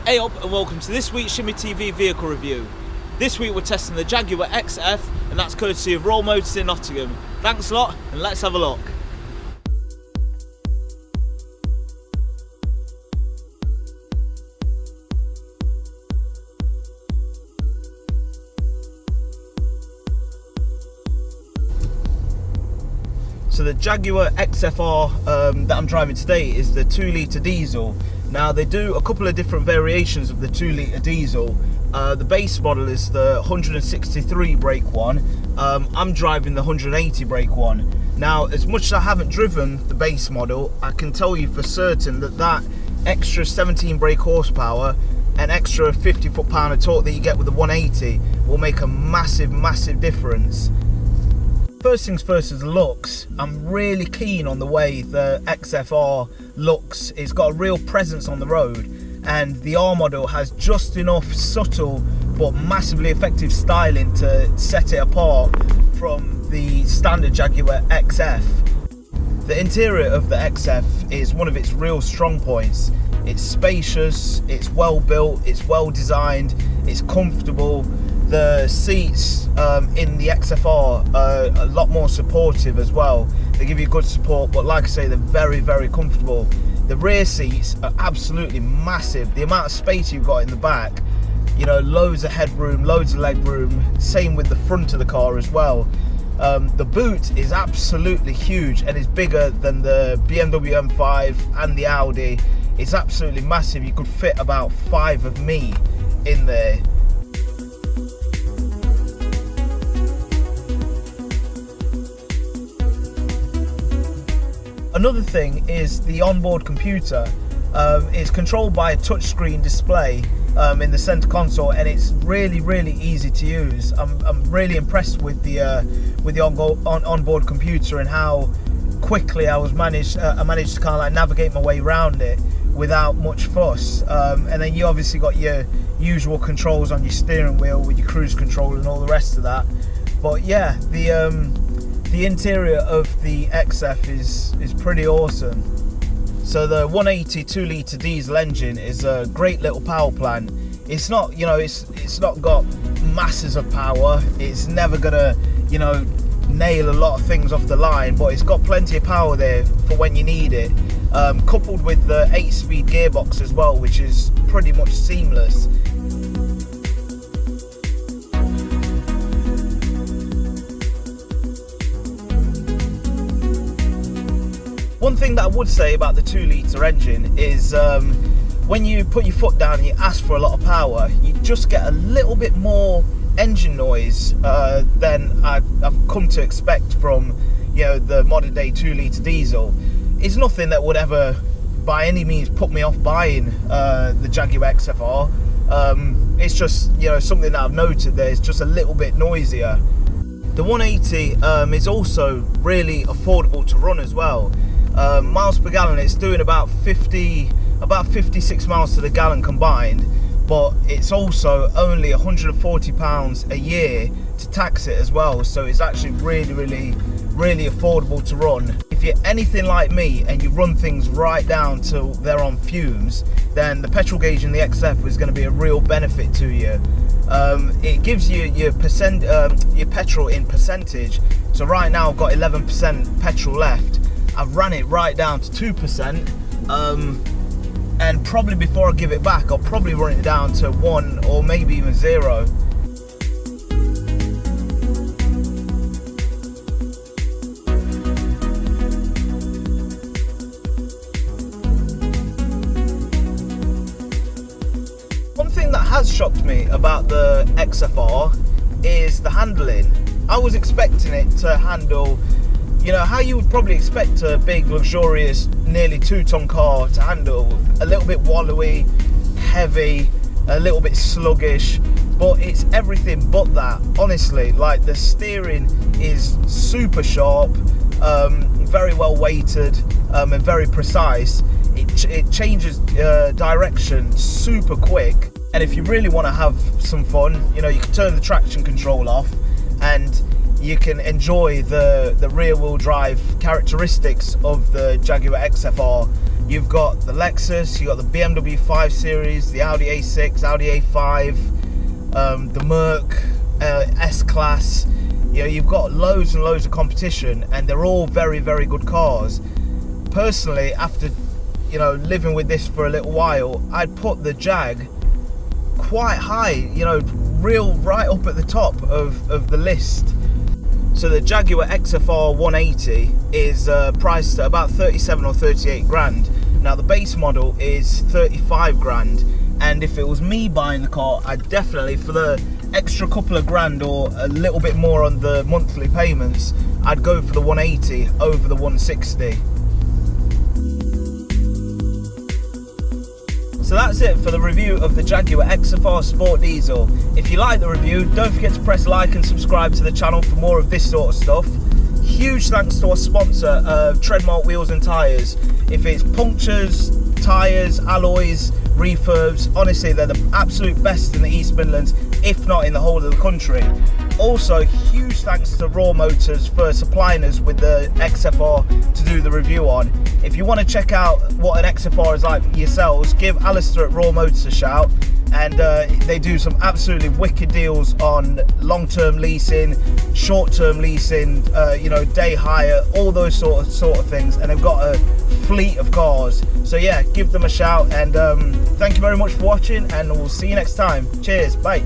Hey up and welcome to this week's Shimmy TV vehicle review. This week we're testing the Jaguar XF and that's courtesy of Royal Motors in Nottingham. Thanks a lot and let's have a look. So the Jaguar XFR that I'm driving today is the 2-litre diesel. Now they do a couple of different variations of the 2-litre diesel. The base model is the 163 brake one. I'm driving the 180 brake one. Now, as much as I haven't driven the base model, I can tell you for certain that extra 17 brake horsepower and extra 50 foot-pound of torque that you get with the 180 will make a massive difference. First things first is the looks. I'm really keen on the way the XFR looks. It's got a real presence on the road, and the R model has just enough subtle but massively effective styling to set it apart from the standard Jaguar XF. The interior of the XF is one of its real strong points. It's spacious, it's well built, it's well designed, it's comfortable. The seats in the XFR are a lot more supportive as well. They give you good support, but like I say, they're very comfortable. The rear seats are absolutely massive. The amount of space you've got in the back, you know, loads of headroom, loads of leg room. Same with the front of the car as well. The boot is absolutely huge and is bigger than the BMW M5 and the Audi. It's absolutely massive. You could fit about 5 of me in there. Another thing is the onboard computer. It's controlled by a touchscreen display in the center console, and it's really easy to use. I'm really impressed with the onboard computer and how quickly I managed to kind of like navigate my way around it without much fuss. And then you obviously got your usual controls on your steering wheel with your cruise control and all the rest of that. But yeah, the interior of the XF is pretty awesome. So the 180 2-litre diesel engine is a great little power plant. It's not, you know, it's not got masses of power. It's never gonna, you know, nail a lot of things off the line, but it's got plenty of power there for when you need it. Coupled with the 8-speed gearbox as well, which is pretty much seamless. One thing that I would say about the 2-litre engine is when you put your foot down and you ask for a lot of power, you just get a little bit more engine noise than I've come to expect from, you know, the modern day 2-litre diesel. It's nothing that would ever by any means put me off buying the Jaguar XFR. It's just, you know, something that I've noted there. It's just a little bit noisier. The 180 is also really affordable to run as well. Miles per gallon, it's doing about 56 miles to the gallon combined, but it's also only £140 a year to tax it as well, so it's actually really affordable to run. If you're anything like me and you run things right down till they're on fumes, then the petrol gauge in the XF is going to be a real benefit to you. It gives you your petrol in percentage. So right now I've got 11% petrol left. I've ran it right down to 2%, and probably before I give it back, I'll probably run it down to 1 or maybe even 0. One thing that has shocked me about the XFR is the handling. I was expecting it to handle, you know, how you would probably expect a big, luxurious, nearly 2-ton car to handle. A little bit wallowy, heavy, a little bit sluggish, but it's everything but that. Honestly, like, the steering is super sharp, very well weighted, and very precise. It changes direction super quick, and if you really want to have some fun, you know, you can turn the traction control off and you can enjoy the rear wheel drive characteristics of the Jaguar XFR You've got the Lexus, you've got the BMW 5 Series, the Audi A6, Audi A5, the Merc S-Class. You know, you've got loads and loads of competition, and they're all very, very good cars. Personally, after, you know, living with this for a little while, I'd put the Jag quite high, you know, right up at the top of the list. So the Jaguar XF 180 is priced at about 37 or 38 grand. Now the base model is 35 grand, and if it was me buying the car, I'd definitely, for the extra couple of grand or a little bit more on the monthly payments, I'd go for the 180 over the 160. So that's it for the review of the Jaguar XF Sport Diesel. If you like the review, don't forget to press like and subscribe to the channel for more of this sort of stuff. Huge thanks to our sponsor, Treadmark Wheels and Tyres. If it's punctures, tyres, alloys, refurbs, honestly, they're the absolute best in the East Midlands, if not in the whole of the country. Also, huge thanks to Raw Motors for supplying us with the XFR to do the review on. If you want to check out what an XFR is like yourselves, give Alistair at Raw Motors a shout, and they do some absolutely wicked deals on long-term leasing, short-term leasing, you know, day hire, all those sort of things, and they've got a fleet of cars. So yeah, give them a shout, and thank you very much for watching, and we'll see you next time. Cheers, bye.